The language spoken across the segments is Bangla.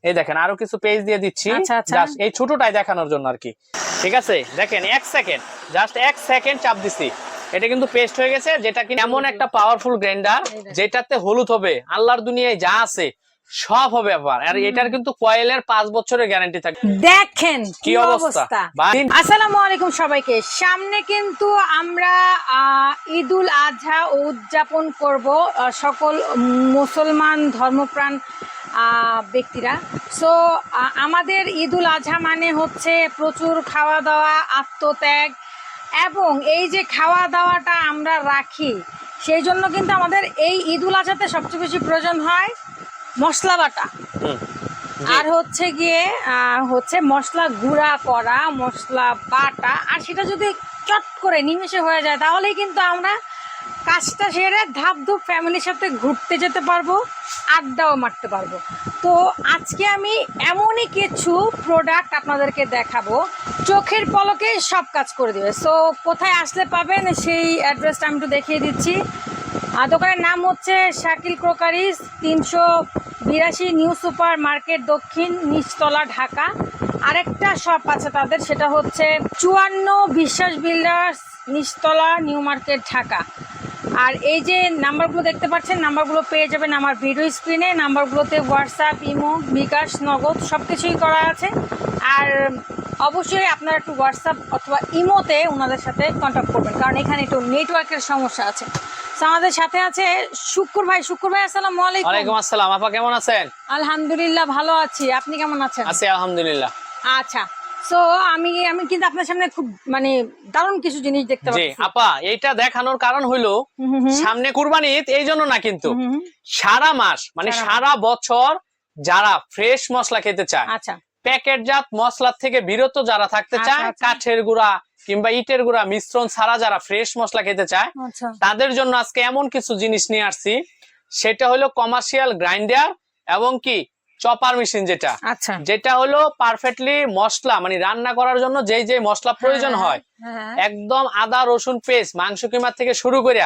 এই দেখেন আরো কিছু পেজ দিয়ে দিচ্ছি, জাস্ট এই ছোটটাই দেখানোর জন্য আর কি। ঠিক আছে, দেখেন 1 সেকেন্ড, জাস্ট 1 সেকেন্ড চাপ দিছি, এটা কিন্তু পেস্ট হয়ে গেছে। যেটা কি এমন একটা পাওয়ারফুল গ্রাইন্ডার যেটাতে হলুদ হবে, আল্লাহর দুনিয়ায় যা আছে সব হবে। আবার আর এটার কিন্তু কয়েলের 5 বছরের গ্যারান্টি থাকে। দেখেন কি অবস্থা। আসসালামু আলাইকুম সবাইকে। সামনে কিন্তু আমরা ঈদুল আজহা উদযাপন করব সকল মুসলমান ধর্মপ্রাণ ব্যক্তিরা। সো আমাদের ঈদুল আজহা মানে হচ্ছে প্রচুর খাওয়া দাওয়া, আত্মত্যাগ, এবং এই যে খাওয়া দাওয়াটা আমরা রাখি, সেই জন্য কিন্তু আমাদের এই ঈদুল আজহাতে সবচেয়ে বেশি প্রয়োজন হয় মশলা বাটা, আর হচ্ছে গিয়ে মশলা গুঁড়া করা, মশলা বাটা। আর সেটা যদি চট করে নিমেষে হয়ে যায় তাহলেই কিন্তু আমরা কাজটা সেরে ধাপ ধুপ ফ্যামিলির সাথে ঘুরতে যেতে পারবো, আড্ডাও মারতে পারবো। তো আজকে আমি এমনই কিছু প্রোডাক্ট আপনাদেরকে দেখাবো, চোখের পলকে সব কাজ করে দেবে। সো কোথায় আসলে পাবেন সেই অ্যাড্রেসটা আমি একটু দেখিয়ে দিচ্ছি। দোকানের নাম হচ্ছে Shakil crockeries, 382 new super market, দক্ষিণ নিচতলা, ঢাকা। আরেকটা শপ আছে তাদের, সেটা হচ্ছে 54 বিশ্বাস বিল্ডার্স, নিচতলা, নিউ মার্কেট, ঢাকা। আর এই যে নাম্বারগুলো দেখতে পাচ্ছেন, নাম্বারগুলো পেয়ে যাবেন আমার ভিডিও স্ক্রিনে। নাম্বারগুলোতে হোয়াটসঅ্যাপ, ইমো, বিকাশ, নগদ সব কিছুই করা আছে। আর অবশ্যই আপনারা একটু হোয়াটসঅ্যাপ অথবা ইমোতে ওনাদের সাথে কন্ট্যাক্ট করবেন, কারণ এখানে একটু নেটওয়ার্কের সমস্যা আছে। আমাদের সাথে আছে শুক্কুর ভাই। শুক্কুর ভাই আসসালামু আলাইকুম। ওয়ালাইকুম আসসালাম। আপা কেমন আছেন? আলহামদুলিল্লাহ ভালো আছি, আপনি কেমন আছেন? আছি আলহামদুলিল্লাহ। আচ্ছা, সো আমি কিন্তু আপনার সামনে খুব মানে দারুণ কিছু জিনিস দেখতে পাচ্ছি। জি আপা, এইটা দেখানোর কারণ হলো সামনে কুরবানি ঈদ, এই জন্য না, কিন্তু সারা মাস মানে সারা বছর যারা ফ্রেশ মশলা খেতে চায়, আচ্ছা, প্যাকেটজাত মশলা থেকে বিরত যারা থাকতে চায়, কাঠের গুঁড়া কিংবা ইটের গুঁড়া মিশ্রণ ছাড়া যারা ফ্রেশ মশলা খেতে চায়, তাদের জন্য আজকে এমন কিছু জিনিস নিয়ে আসছি। সেটা হলো কমার্শিয়াল গ্রাইন্ডার এবং কি চপার মেশিন, যেটা হলো পারফেক্টলি মশলা মানে রান্না করার জন্য যেই যে মশলা প্রয়োজন হয়, একদম আদা রসুন পেস্ট, মাংস কিমা থেকে শুরু করে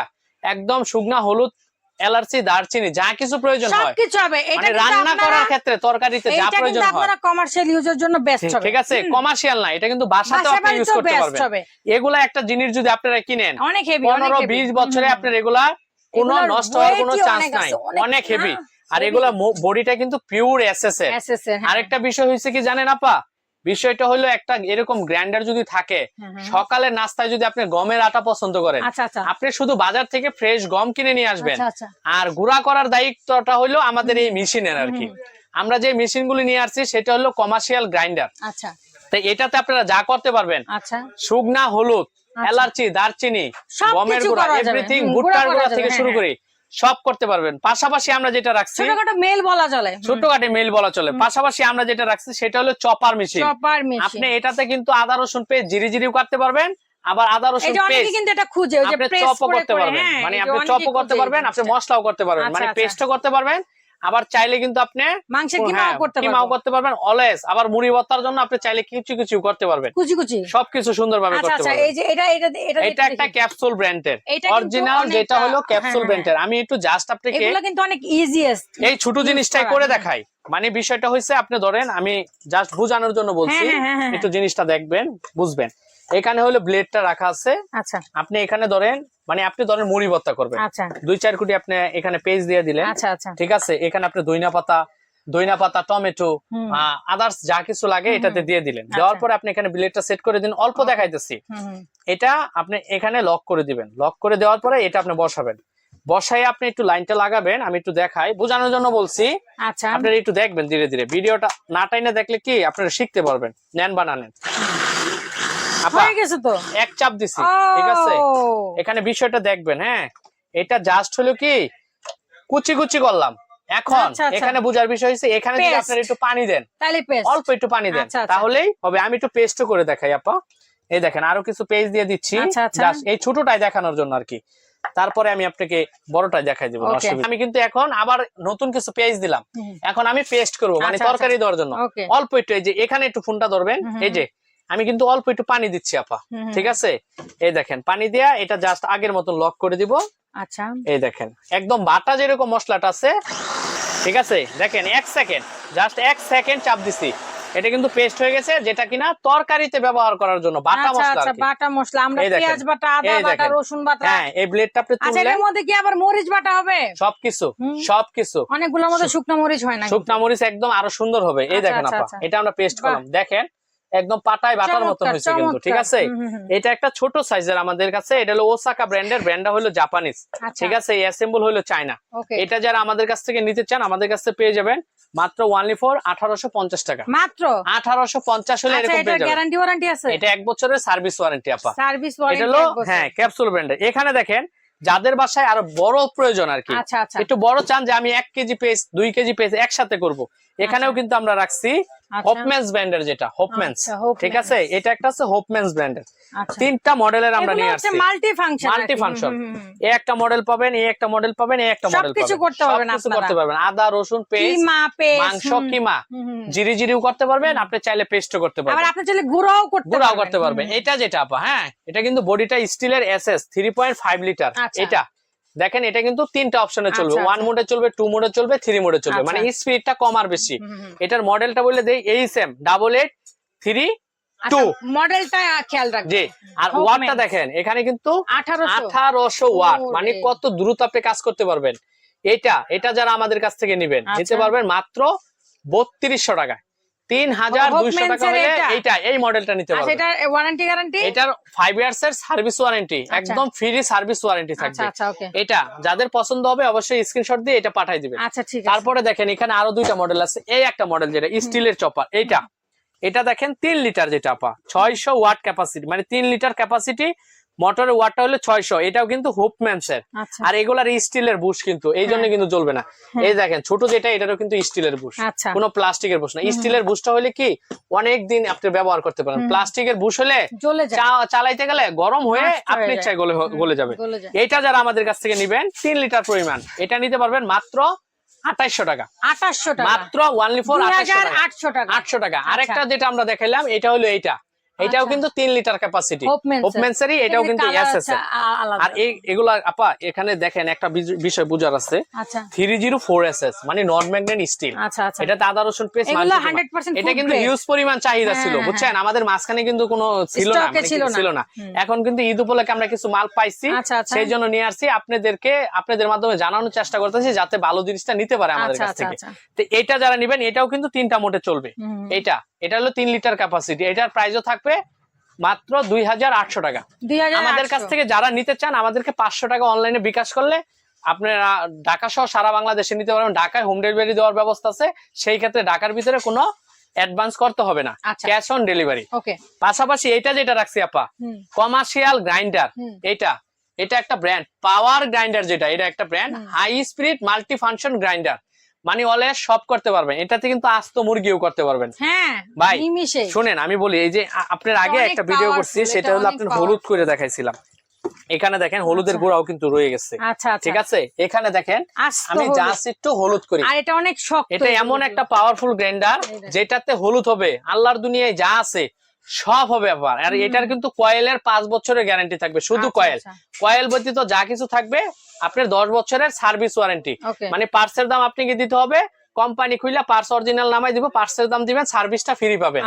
একদম শুকনা হলুদ, এলাচি, দারচিনি যা কিছু প্রয়োজন হয় সবকিছু হবে। মানে রান্না করার ক্ষেত্রে তরকারিতে যা প্রয়োজন হয় আপনারা কমার্শিয়াল ইউজের জন্য বেস্ট হবে। ঠিক আছে, কমার্শিয়াল না, এটা কিন্তু বাসাতেও আপনি ইউজ করতে পারবেন। এগুলা একটা জিনিস যদি আপনারা কিনেন 15-20 বছরে আপনার এগুলা কোনো নষ্ট হওয়ার কোনো চান্স নাই, অনেক হেভি। আর এগুলা বডিটা কিন্তু পিওর এসএসএর। আরেকটা বিষয় হইছে কি জানেন আপা, বিষয়টা হলো একটা এরকম গ্রাইন্ডার যদি থাকে, সকালে নাস্তায় যদি আপনি গমের আটা পছন্দ করেন, আপনি শুধু বাজার থেকে ফ্রেশ গম কিনে নিয়ে আসবেন। আর গুঁড়া করার দায়িত্বটা হলো আমাদের এই মেশিনের আর কি। আমরা যে মেশিন গুলি নিয়ে আসছি সেটা হলো কমার্শিয়াল গ্রাইন্ডার। তো এটাতে আপনারা যা করতে পারবেন, শুকনা হলুদ, এলাচি, দারচিনি, গমের গুঁড়া, এভরিথিং, ভুট্টার গুঁড়া থেকে শুরু করে সব করতে পারবেন। পাশাপাশি আমরা যেটা রাখছি, ছোটখাটো মেল বলা চলে, ছোটখাটো মেল বলা চলে। পাশাপাশি আমরা যেটা রাখছি সেটা হলো চপার মেশিন। আপনি এটাতে কিন্তু আদা রসুন পেস্ট জিরি জিরিও কাটতে পারবেন, আবার আদা রসুন পেস্ট কিন্তু এটা খুঁজে ওই যে প্রেস চপও করতে পারবেন, মানে আপনি চপও করতে পারবেন, আপনি মশলাও করতে পারবেন, মানে পেস্টও করতে পারবেন। আবার চাইলে কিন্তু আপনি মাংসের কিমাও করতে পারবেন অলওয়েজ। আবার মুড়ি ভর্তার জন্য আপনি চাইলে কিছু কিছু করতে পারবেন, কুচি কুচি সবকিছু সুন্দরভাবে করতে পারবেন। এই যে এটা একটা ক্যাপসুল ব্র্যান্ডের অরিজিনাল, যেটা হলো ক্যাপসুল ব্র্যান্ডের। আমি একটু জাস্ট আপনাকে এগুলো কিন্তু অনেক ইজিয়েস্ট এই ছোট জিনিসটাই করে দেখাই। মানে বিষয়টা হইছে, আপনি ধরেন আমি জাস্ট বোঝানোর জন্য বলছি, একটু জিনিসটা দেখবেন বুঝবেন। এখানে হলো ব্লেডটা রাখা আছে। আচ্ছা, আপনি এখানে ধরেন মানে আপনি ধরেন মুড়ি ভর্তা করবেন, 2-4 কোটি আপনি এখানে পেস্ট দিয়ে দিলেন। ঠিক আছে, এখানে আপনি দইনা পাতা, টমেটো, আদার্স যা কিছু লাগে এটাতে দিয়ে দিলেন। দেওয়ার পরে আপনি এখানে ব্লেডটা সেট করে দিন। অল্প দেখাইতেছি, এটা আপনি এখানে লক করে দিবেন। লক করে দেওয়ার পরে এটা আপনি বসাবেন। বসাই আপনি একটু লাইনটা লাগাবেন, আমি একটু দেখাই বোঝানোর জন্য বলছি। আপনারা একটু দেখবেন ধীরে ধীরে, ভিডিওটা না টাইনা দেখলে কি আপনারা শিখতে পারবেন। নেন বা না নেন, এক চাপ দিছি। ঠিক আছে, এখানে বিষয়টা দেখবেন। হ্যাঁ, এটা জাস্ট হলো কি কুচি কুচি করলাম। এখন এখানে বুঝার বিষয় হচ্ছে, এখানে যদি আপনারা একটু পানি দেন, অল্প একটু পানি দেন, তাহলেই হবে। আমি একটু পেস্টও করে দেখাই আপা। এই দেখেন আরো কিছু পেস্ট দিয়ে দিচ্ছি, জাস্ট এই ছোটটাই দেখানোর জন্য আর কি। তারপরে আমি আপনাকে বড়টাই দেখাই দেবো। আমি কিন্তু এখন আবার নতুন কিছু পেস্ট দিলাম। এখন আমি পেস্ট করবো, মানে তরকারি দেওয়ার জন্য অল্প একটু। এই যে এখানে একটু ফোনটা ধরবেন, এই যে আমি কিন্তু অল্প একটু পানি দিচ্ছি আপা। ঠিক আছে, এই দেখেন পানি দেয়া এটা জাস্ট আগের মতন লক করে দিব। আচ্ছা, এই দেখেন একদম বাটা যেরকম মশলাটা আছে ঠিক আছে, দেখেন 1 সেকেন্ড, জাস্ট 1 সেকেন্ড চাপ দিছি, এটা কিন্তু পেস্ট হয়ে গেছে, যেটা কিনা তরকারিতে ব্যবহার করার জন্য বাটা মশলা। আচ্ছা, বাটা মশলা, আমরা পেঁয়াজ বাটা, আদা বাটা, রসুন বাটা। হ্যাঁ, এই ব্লেডটা আপনি তুললে আচ্ছা, এর মধ্যে কি আবার মরিচ বাটা হবে? সবকিছু অনেকগুলোর মধ্যে শুকনো মরিচ হয় না, শুকনো মরিচ একদম আরো সুন্দর হবে। এই দেখেন আপা, এটা আমরা পেস্ট করলাম, দেখেন একদম পাটায় বাটার মতো হয়েছে কিন্তু, ঠিক আছে। এটা একটা ছোট সাইজের আমাদের কাছে, এটা হলো ওসাকা ব্র্যান্ডের, ব্র্যান্ডটা হলো জাপানিজ, ঠিক আছে। এই অ্যাসেম্বল হলো চায়না। এটা যারা আমাদের কাছ থেকে নিতে চান, আমাদের কাছে পেয়ে যাবেন মাত্র ওনলি ফর 1850 টাকা, মাত্র 1850 হলে এরকম পেয়ে যাবেন। গ্যারান্টি ওয়ারেন্টি আছে, এটা 1 বছরের সার্ভিস ওয়ারেন্টি আপা, সার্ভিস ওয়ারেন্টি। এটা হলো হ্যাঁ ক্যাপসুল ব্র্যান্ডের। এখানে দেখেন যাদের বাসায় আরো বড় প্রয়োজন আর কি, একটু বড় চান যে আমি 1 কেজি পেস্ট 2 কেজি পেস্ট একসাথে করব, এখানেও কিন্তু আমরা রাখছি হোপম্যানস ব্র্যান্ডের, যেটা হোপম্যানস, ঠিক আছে। এটা একটা আছে হোপম্যানস ব্র্যান্ডের, 3টা মডেলের আমরা নিয়ে আসছি, মাল্টি ফাংশন। এই একটা মডেল পাবেন, এই একটা মডেল পাবেন, এই একটা মডেল পাবেন, সবকিছু করতে পারবেন আপনারা, করতে পারবেন। আদা রসুন পেস্ট, মাংস কিমা, জিরিও করতে পারবেন, আপনি চাইলে পেস্টও করতে পারবেন, আবার আপনি চাইলে গুঁড়াও করতে পারবেন। এটা যেটা আপা, হ্যাঁ এটা কিন্তু বডিটা স্টিলের এসএস 3.5 লিটার। এটা দেখেন, এটা কিন্তু 3টা অপশনে চলবে, 1 মোডে চলবে, 2 মোডে চলবে, 3 মোডে চলবে, মানে স্পিডটা কম আর বেশি। এটার মডেলটা বলে দেই এইচএম 8832 মডেলটা খেয়াল রাখবেন। জি, আর ওয়াটটা দেখেন, এখানে কিন্তু 1800 ওয়াট, মানে কত দ্রুত আপনি কাজ করতে পারবেন। এটা যারা আমাদের কাছ থেকে নেবেন, নিতে পারবেন মাত্র 3200 টাকায়, 3200 টাকা হলে এই মডেলটা নিতে পারবেন। এটা ওয়ারেন্টি গ্যারান্টি, এটার 5 ইয়ার্স এর সার্ভিস ওয়ারেন্টি, একদম ফ্রি সার্ভিস ওয়ারেন্টি থাকবে। এটা যাদের পছন্দ হবে অবশ্যই স্ক্রিনশট দিয়ে এটা পাঠিয়ে দিবেন। তারপরে দেখেন এখানে আরো 2টা মডেল আছে। এই একটা মডেল যেটা স্টিলের চপার, এটা দেখেন 3 লিটার, যেটা আপা 600 ওয়াট ক্যাপাসিটি, মানে 3 লিটার ক্যাপাসিটি, মোটরের ওয়াটটা হলো 600। এটাও কিন্তু হোপম্যানস এর, আর এগুলার স্টিলের বুশ, কিন্তু এই জন্য কিন্তু জ্বলবে না। এই দেখেন ছোট যেটা, এটারও কিন্তু স্টিলের বুশ, কোনো প্লাস্টিকের বুশ না। স্টিলের বুশটা হলে কি অনেক দিন আপনি ব্যবহার করতে পারেন, প্লাস্টিকের বুশ হলে চালাইতে গেলে গরম হয়ে আপনি ইচ্ছায় গলে যাবে। এটা যারা আমাদের কাছ থেকে নিবেন 3 লিটার পরিমাণ, এটা নিতে পারবেন মাত্র 2800 টাকা, মাত্র ওনলি ফর 800 টাকা। আরেকটা যেটা আমরা দেখাইলাম, এটা হলো এটাও কিন্তু 3 লিটার ক্যাপাসিটি, হোপম্যানসেরই, এটাও কিন্তু এসএস এর। আর এগুলা আপা এখানে দেখেন একটা বিষয় বুঝার আছে, 304SS মানে নন ম্যাগনেট স্টিল। এটা আদা রসুন পেস্ট, এটা কিন্তু হিউজ পরিমাণ চাহিদা ছিল, বুঝছেন। আমাদের মাঝখানে কিন্তু কোনো ছিল না, এখন কিন্তু ঈদ উপলক্ষে আমরা কিছু মাল পাইছি, সেই জন্য নিয়ে আসছি আপনাদের মাধ্যমে জানানোর চেষ্টা করতেছি, যাতে ভালো জিনিসটা নিতে পারে আমাদের কাছ থেকে। তো এটা যারা নিবেন, এটাও কিন্তু 3টা মোডে চলবে। এটা হলো 3 লিটার ক্যাপাসিটি, এটার প্রাইসও থাকবে মাত্র 2800 টাকা। আমাদের কাছ থেকে যারা নিতে চান, আমাদেরকে 500 টাকা অনলাইনে বিকাশ করলে আপনারা ঢাকা সহ সারা বাংলাদেশে নিতে পারবেন। ঢাকায় হোম ডেলিভারি দেওয়ার ব্যবস্থা আছে, সেই ক্ষেত্রে ঢাকার ভিতরে কোনো অ্যাডভান্স করতে হবে না, ক্যাশ অন ডেলিভারি। পাশাপাশি এটা যেটা রাখছি আপা, কমার্শিয়াল গ্রাইন্ডার, এটা একটা ব্র্যান্ড, পাওয়ার গ্রাইন্ডার, যেটা এটা একটা brand, high speed multi function grinder, মানে অলওয়েজ সব করতে পারবেন। এটাতে কিন্তু আস্ত মুরগিও করতে পারবেন। ভাই শুনেন, আমি বলি, এই যে আপনার আগে একটা ভিডিও করছি, সেটা হলো আপনার হলুদ করে দেখাইছিলাম, এখানে দেখেন হলুদের গুঁড়াও কিন্তু রয়ে গেছে, ঠিক আছে। এখানে দেখেন আমি জাস্ট একটু হলুদ করি, আর এটা অনেক শক্ত, এটা এমন একটা পাওয়ারফুল গ্রাইন্ডার যেটাতে হলুদ হবে, আল্লাহর দুনিয়ায় যা আছে সব হবে আবার। আর এটার কিন্তু কয়েলের 5 বছরের গ্যারান্টি থাকবে, শুধু কয়েল ব্যতীত যা কিছু থাকবে আপনার 10 বছরের সার্ভিস ওয়ারেন্টি। মানে পার্টসের দাম আপনাকে দিতে হবে, কোম্পানি খুইলা পার্টস অরিজিনাল নামাই দিব, পার্টসের দাম দিবেন, সার্ভিসটা ফ্রি পাবেন।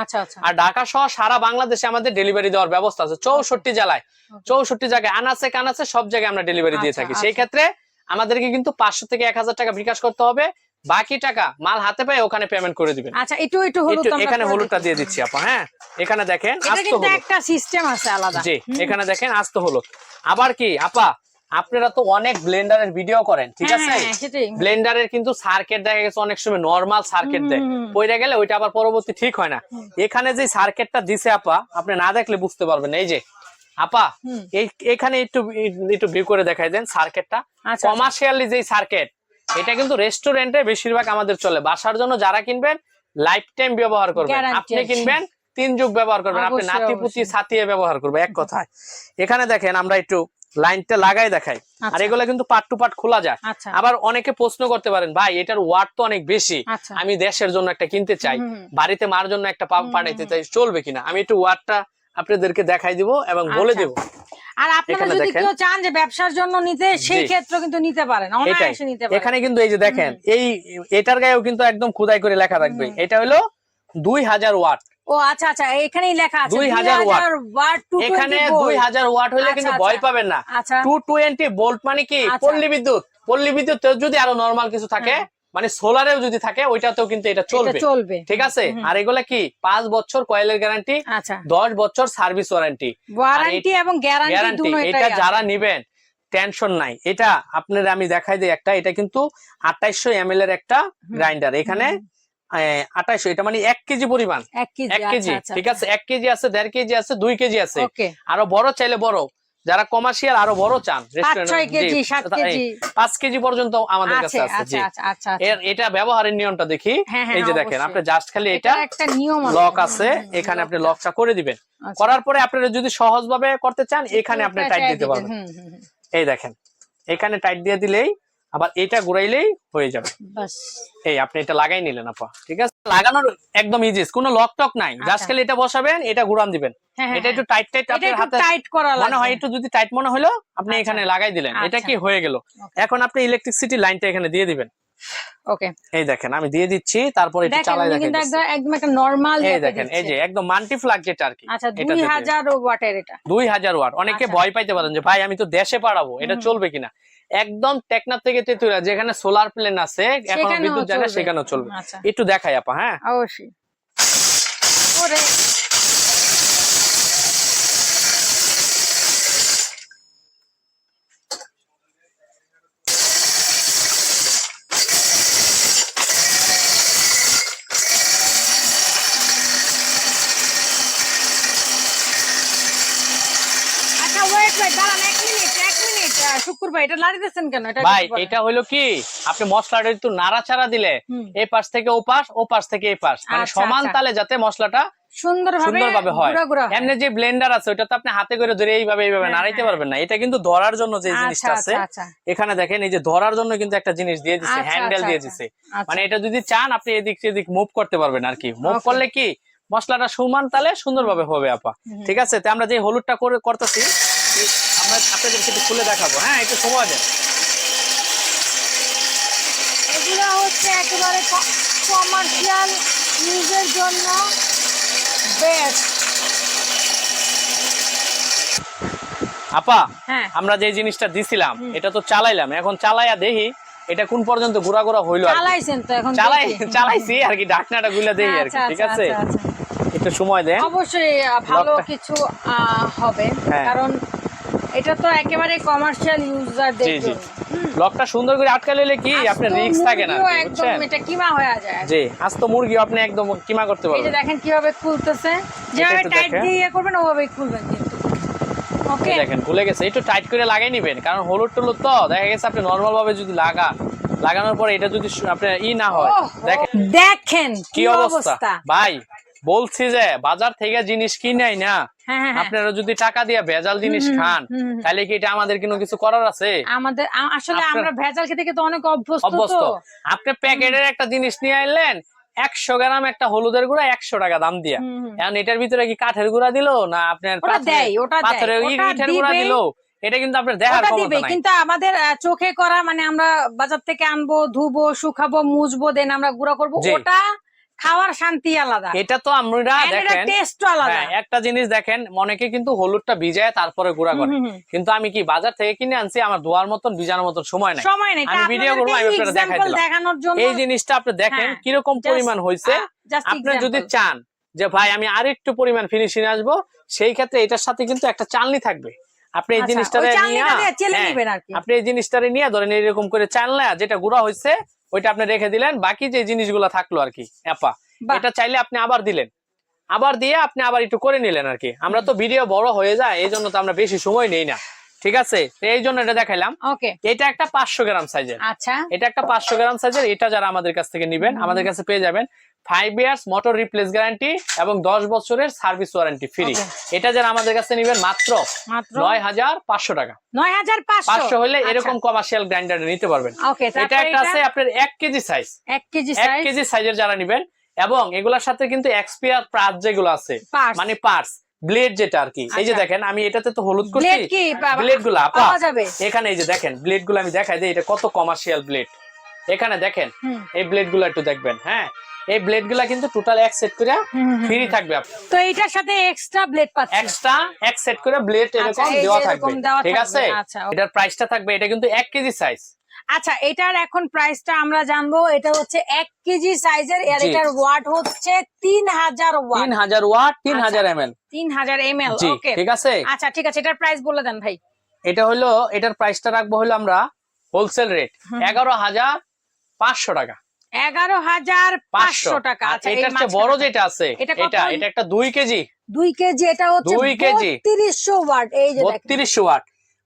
আর ঢাকা সহ সারা বাংলাদেশে আমাদের ডেলিভারি দেওয়ার ব্যবস্থা আছে, 64 জেলায়, 64 জায়গায়, আনাচে কানাচে সব জায়গায় আমরা ডেলিভারি দিয়ে থাকি। সেই ক্ষেত্রে আমাদেরকে কিন্তু 500 থেকে 1000 টাকা বিকাশ করতে হবে, বাকি টাকা মাল হাতে পেয়ে ওখানে পেমেন্ট করে দিবেন। আচ্ছা, একটু হলুদ, এখানে হলুদটা দিয়ে দিচ্ছি আপা। হ্যাঁ, এখানে দেখেন আস্ত হলুদ, একটা সিস্টেম আছে আলাদা। জি, এখানে দেখেন আস্ত হলুদ। আবার কি আপা, আপনারা তো অনেক ব্লেন্ডারের ভিডিও করেন, ঠিক আছে, ব্লেন্ডারের কিন্তু সার্কিট দেখা গেছে অনেক সময় নরমাল সার্কিট দেয়, পড়ে গেলে ওইটা আবার পরবর্তী ঠিক হয় না। এখানে যে সার্কিটটা দিছে আপা, আপনি না দেখলে বুঝতে পারবেন। এই যে আপা, এখানে একটু ভিউ করে দেখাই দেন সার্কিটটা। কমার্শিয়ালি যে সার্কিট, এটা কিন্তু রেস্টুরেন্টে বেশিরভাগ আমাদের চলে। বাসার জন্য যারা কিনবেন লাইফ টাইম ব্যবহার করবেন, আপনি কিনবেন 3 যুগ ব্যবহার করবেন, আপনি নাতি পুতি ছাতিয়ে ব্যবহার করবেন, এক কথায়। এখানে দেখেন আমরা একটু লাইনটা লাগাই দেখাই, আর এগুলো কিন্তু পার্ট টু পার্ট খোলা যায়। আবার অনেকে প্রশ্ন করতে পারেন, ভাই এটার ওয়াট তো অনেক বেশি, আমি দেশের জন্য একটা কিনতে চাই, বাড়িতে মার জন্য একটা পাঠাইতে চাই, চলবে কিনা? আমি একটু ওয়াটটা আপনাদেরকে দেখাই দিব এবং বলে দিব। আর আপনারা যদি কেউ চান যে ব্যবসার জন্য নিতে, সেই ক্ষেত্রে কিন্তু নিতে পারেন, অনায়াসে নিতে পারেন। এখানে কিন্তু এই যে দেখেন, এটার গায়েও কিন্তু একদম খোদাই করে লেখা থাকবে, এটা হলো 2000 ওয়াট। ও আচ্ছা আচ্ছা, এখানেই লেখা আছে 2000 ওয়াট। এখানে 2000 ওয়াট হলে কিন্তু ভয় পাবেন না। 220 ভোল্ট মানে কি পল্লী বিদ্যুৎ। পল্লী বিদ্যুৎ যদি আরো নরমাল কিছু থাকে, মানে সোলারেও যদি থাকে, ওইটাতেও কিন্তু এটা চলবে, ঠিক আছে। আর এগুলা কি 5 বছর কয়েলের গ্যারান্টি, 10 বছর সার্ভিস ওয়ারেন্টি এবং গ্যারান্টি। এটা যারা নিবেন টেনশন নাই। এটা আপনারা আমি দেখাই দিই একটা, এটা কিন্তু 2800 ml এর একটা গ্রাইন্ডার। এখানে 2800, এটা মানে 1 কেজি পরিমাণ, 1 কেজি, ঠিক আছে। 1 কেজি আছে, 1.5 কেজি আছে, 2 কেজি আছে। আরো বড় চাইলে বড়, যারা কমার্শিয়াল আরো বড় চান, 5 কেজি পর্যন্ত আমাদের কাছে আছে। এটা ব্যবহারের নিয়মটা দেখি। এই যে দেখেন, আপনি জাস্ট খালি এটা লক আছে, এখানে আপনি লকটা করে দিবেন। করার পরে আপনারা যদি সহজভাবে করতে চান, এখানে আপনি টাইট দিতে পারবেন। এই দেখেন, এখানে টাইট দিয়ে দিলেই, আবার এটা ঘুরাইলেই হয়ে যাবে। এই আপনি এটা লাগাই নিলেন আপা, ঠিক আছে। লাগানোর একদম ইজি, কোনো লক টক নাই, জাস্ট খালি এটা বসাবেন, এটা ঘুরান দিবেন। এটা একটু টাইট আপনার হাতে মনে হয়, একটু যদি টাইট মনে হলো, আপনি এখানে লাগাই দিলেন, এটা কি হয়ে গেল। এখন আপনি ইলেকট্রিসিটি লাইনটা এখানে দিয়ে দিবেন। ওকে, এই দেখেন আমি দিয়ে দিচ্ছি, তারপর এটা চালাই দেখেন, একদম একটা নরমাল। এই দেখেন, এই যে একদম মাল্টি ফ্লাগ যেটা আর কি। আচ্ছা, 2000 ওয়াটের এটা। 2000 ওয়াট। অনেকে ভয় পাইতে পারেন যে ভাই আমি তো দেশে পাঠাবো, এটা চলবে কিনা। একদম টেকনাফ থেকে তেতুলিয়া যেখানে সোলার প্লেন আছে, এখনো বিদ্যুৎ জায়গা, সেখানেও চলবে। একটু দেখাই আপা। হ্যাঁ, অবশ্যই। ওরে শুকুর ভাই, এটা লাড়িতেছেন কেন? ভাই এটা হলো কি, আপনি মশলাটা একটু নাড়াচাড়া দিলে এই পাশ থেকে ও পাশ, ও পাশ থেকে এই পাশ, মানে সমান তালে যাতে মশলাটা সুন্দরভাবে হয়। এমনি যে ব্লেন্ডার আছে, ওটা তো আপনি হাতে করে ধরে এইভাবে নাড়াইতে পারবেন না। এটা কিন্তু ধরার জন্য যে জিনিসটা আছে, এখানে দেখেন, এই যে ধরার জন্য কিন্তু একটা জিনিস দিয়ে দিচ্ছে, হ্যান্ডেল দিয়ে দিচ্ছে। মানে এটা যদি চান, আপনি এদিক সেদিক মুভ করতে পারবেন আর কি। মুভ করলে কি মশলাটা সমান তালে সুন্দরভাবে হবে আপা, ঠিক আছে। তো আমরা যে হলুদটা করতেছি, আমরা আপনাদেরকে একটু খুলে দেখাবো। হ্যাঁ, একটু সময় দেন। এগুলো হচ্ছে একেবারে কমার্শিয়াল ইউজের জন্য বেস্ট। আপা, আমরা যে জিনিসটা দিছিলাম, এটা তো চালাইলাম, এখন চালাইয়া দেখি এটা কোন পর্যন্ত ঘোরা ঘোরা হইলো। চালাইছেন তো? এখন চালাইছি আর কি, ঢাকনাটা গুলা দেখি আর কি, ঠিক আছে। একটু সময় দেন। অবশ্যই ভালো কিছু হবে, কারণ এটা তো একেবারে কমার্শিয়াল ইউজারদের জন্য। লকটা সুন্দর করে আটকে নিলে কি আপনার রিস্ক থাকে না, একদম এটা কিমা হয়ে যায়। জি, আস্ত মুরগিও আপনি একদম কিমা করতে পারবেন। এই যে দেখেন কিভাবে খুলতেছে, যেভাবে টাইট দিয়ে করবেন ওভাবেই খুলবেন কিন্তু। ওকে, দেখেন খুলে গেছে। একটু টাইট করে লাগাই নেবেন, কারণ হলুদ টলুদ তো দেখা গেছে আপনি নরমাল ভাবে যদি লাগানোর পরে এটা যদি আপনার না হয়, দেখেন কি অবস্থা। ভাই বলছি যে বাজার থেকে জিনিস কিনাই না, আপনারা যদি টাকা দিয়ে ভেজাল জিনিস খান, তাহলে কি এটা আমাদের কিছু করার আছে? আমাদের আসলে আমরা ভেজাল খেতে তো অনেক অভ্যস্ত। আপনি প্যাকেটের একটা জিনিস নিয়ে আইলেন, 100 গ্রাম একটা হলুদের গুঁড়া 100 টাকা দাম দিয়া, এখন এটার ভিতরে কি কাঠের গুঁড়া দিল না আপনার পাথরের ইটের গুঁড়া দিল, এটা কিন্তু আপনার দেখার ক্ষমতা নাই। কিন্তু আমাদের চোখে করা, মানে আমরা বাজার থেকে আনবো, ধুবো, শুকাবো, মুছবো, দেন আমরা গুঁড়া করবো, ওটা খাওয়ার শান্তি আলাদা। এটা তো আমরা দেখেন টেস্ট আলাদা। একটা জিনিস দেখেন, অনেকে কিন্তু হলুদটা ভিজায় তারপরে গুঁড়া করে, কিন্তু আমি কি বাজার থেকে কিনে আনছি, আমার ধোয়ার মতন ভিজানোর মতন সময় নাই। আমি ভিডিও করবো, আমি আপনাদের দেখাই দিলাম। এই জিনিসটা আপনি দেখেন কিরকম পরিমাণ হয়েছে। আপনি যদি চান যে ভাই আমি আরেকটু পরিমাণ ফিনিশিং আসবো, সেই ক্ষেত্রে এটার সাথে কিন্তু একটা চালনি থাকবে। আপনি এই জিনিসটারে নিয়ে ধরেন এরকম করে চালনা, যেটা গুঁড়া হয়েছে ওইটা আপনি রেখে দিলেন, বাকি যে জিনিসগুলো থাকলো আর কি আপা, এটা চাইলে আপনি আবার দিলেন, আবার দিয়ে আপনি আবার একটু করে নিলেন আর কি। আমরা তো ভিডিও বড় হয়ে যায়, এই জন্য তো আমরা বেশি সময় নেই না, ঠিক আছে। এই জন্য এটা দেখাইলাম। এটা একটা 500 গ্রাম সাইজের। আচ্ছা, এটা একটা 500 গ্রাম সাইজের। এটা যারা আমাদের কাছ থেকে নিবেন, আমাদের কাছে পেয়ে যাবেন 5 ইয়ার্স মোটর রিপ্লেস গ্যারান্টি এবং 10 বছরের সার্ভিস ওয়ারেন্টি ফ্রি। এটা যারা আমাদের কাছে নিবেন মাত্র 9500 টাকা। 9500 হলে এরকম কমার্শিয়াল গ্রাইন্ডার নিতে পারবেন। এটা একটা আছে আপনার 1 কেজি সাইজ, 1 কেজি সাইজের যারা নিবেন, এবং এগুলোর সাথে কিন্তু এক্সপায়ার পার্টস যেগুলো আছে, মানে পার্টস ব্লেড যেটা আর কি, এই যে আচ্ছা। দেখেন আমি এটাতে তো হলুদ করছি, ব্লেড কি ব্লেড গুলা পাওয়া যাবে এখানে, এই যে দেখেন ব্লেড গুলো আমি দেখাই দিই, এটা কত কমার্শিয়াল ব্লেড। এখানে দেখেন এই ব্লেড গুলো একটু দেখবেন। হ্যাঁ, এই ব্লেড গুলা কিন্তু টোটাল এক সেট করে ফ্রি থাকবে। তো এইটার সাথে এক্সট্রা ব্লেড পাচ্ছেন, এক্সট্রা এক সেট করে ব্লেড এরকম দেওয়া থাকবে, ঠিক আছে। আচ্ছা, এটার প্রাইসটা থাকবে, এটা কিন্তু 1 কেজি সাইজ। আচ্ছা, এটার এখন প্রাইসটা আমরা জানবো। এটা হচ্ছে 1 কেজি সাইজের, আর এটার ওয়াট হচ্ছে 3000 watt. 3000 watt, 3000 ml। 3000 ml, okay, ঠিক আছে। আচ্ছা ঠিক আছে, এটার প্রাইস বলে দেন ভাই। এটা হলো, এটার প্রাইসটা রাখবো হলো আমরা হোলসেল রেট 11500 টাকা। 11500 টাকা। আচ্ছা, এটার চেয়ে বড় যেটা আছে, এটা একটা 2 কেজি। 2 কেজি, এটা হচ্ছে 2 কেজি 3200 ওয়াট। এই যে দেখেন 3200 ওয়াট,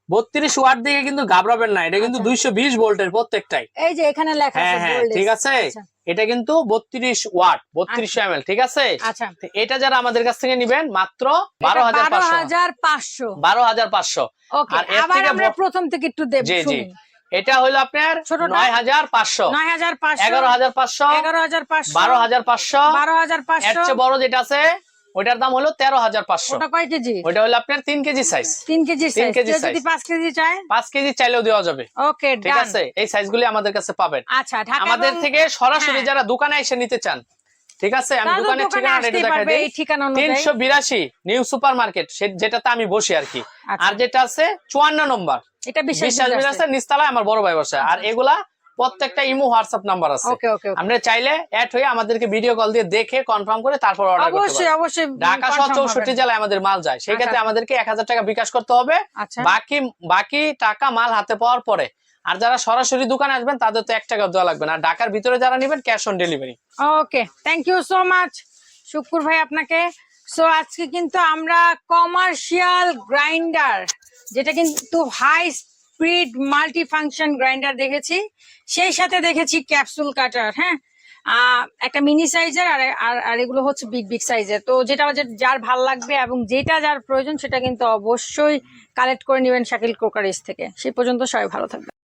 32 ওয়াট দিয়ে কিন্তু ঘাবড়াবেন না, এটা কিন্তু 220 ভোল্টের প্রত্যেকটাই। এই যে এখানে লেখা আছে ভোল্টেজ, ঠিক আছে। এটা কিন্তু 32 ওয়াট, 3200 ml, ঠিক আছে। আচ্ছা, এটা যারা আমাদের কাছ থেকে নেবেন মাত্র 12500। 12500। ওকে, আবার আমরা প্রথম থেকে একটু দেব। জি জি, এটা হলো আপনার 9500, 11500, 12500, 12500। এর চেয়ে বড় যেটা আছে ওটার দাম হলো 13500। ওটা কয় কেজি? ওটা হলো আপনার 3 কেজি সাইজ। 3 KG size. যদি 5 কেজি চায়, 5 কেজি চাইলেও দেওয়া যাবে। ওকে, ঠিক আছে। এই সাইজগুলি আমাদের কাছে পাবেন। আচ্ছা, ঢাকা আমাদের থেকে সরাসরি যারা দোকানে এসে নিতে চান, ঠিক আছে, আমি দোকানের ঠিকানা রেডি দেখাই দিই। 382 নিউ সুপার মার্কেট, যেটাতে আমি বসি আর কি। আর যেটা আছে 54 নম্বর, এটা বিশ্বাস নিচতলায় আমার বড় ভাই বসে। আর এগুলা প্রত্যেকটা ইমো হোয়াটসঅ্যাপ নাম্বার আছে। আপনি চাইলে অ্যাড হয়ে আমাদেরকে ভিডিও কল দিয়ে দেখে কনফার্ম করে তারপর অর্ডার করতে পারেন। অবশ্যই ঢাকা সহ 64 জেলায় আমাদের মাল যায়, সেই ক্ষেত্রে আমাদেরকে 1000 টাকা বিকাশ করতে হবে। বাকি টাকা মাল হাতে পাওয়ার পরে। আর যারা সরাসরি দোকানে আসবেন তাদের তো 1 টাকা দেওয়া লাগবে না। ঢাকার ভিতরে যারা নেবেন cash on delivery. Okay, thank you so much Shukur ভাই আপনাকে। সো আজকে কিন্তু আমরা কমার্শিয়াল গ্রাইন্ডার, যেটা কিন্তু high speed multi function grinder দেখেছি, সেই সাথে দেখেছি ক্যাপসুল কাটার। হ্যাঁ, একটা মিনি সাইজের, আর এগুলো হচ্ছে বিগ সাইজের। তো যেটা যার ভাল লাগবে এবং যেটা যার প্রয়োজন সেটা কিন্তু অবশ্যই কালেক্ট করে নেবেন শাকিল ক্রোকারিজ থেকে। সেই পর্যন্ত সবাই ভালো থাকবে।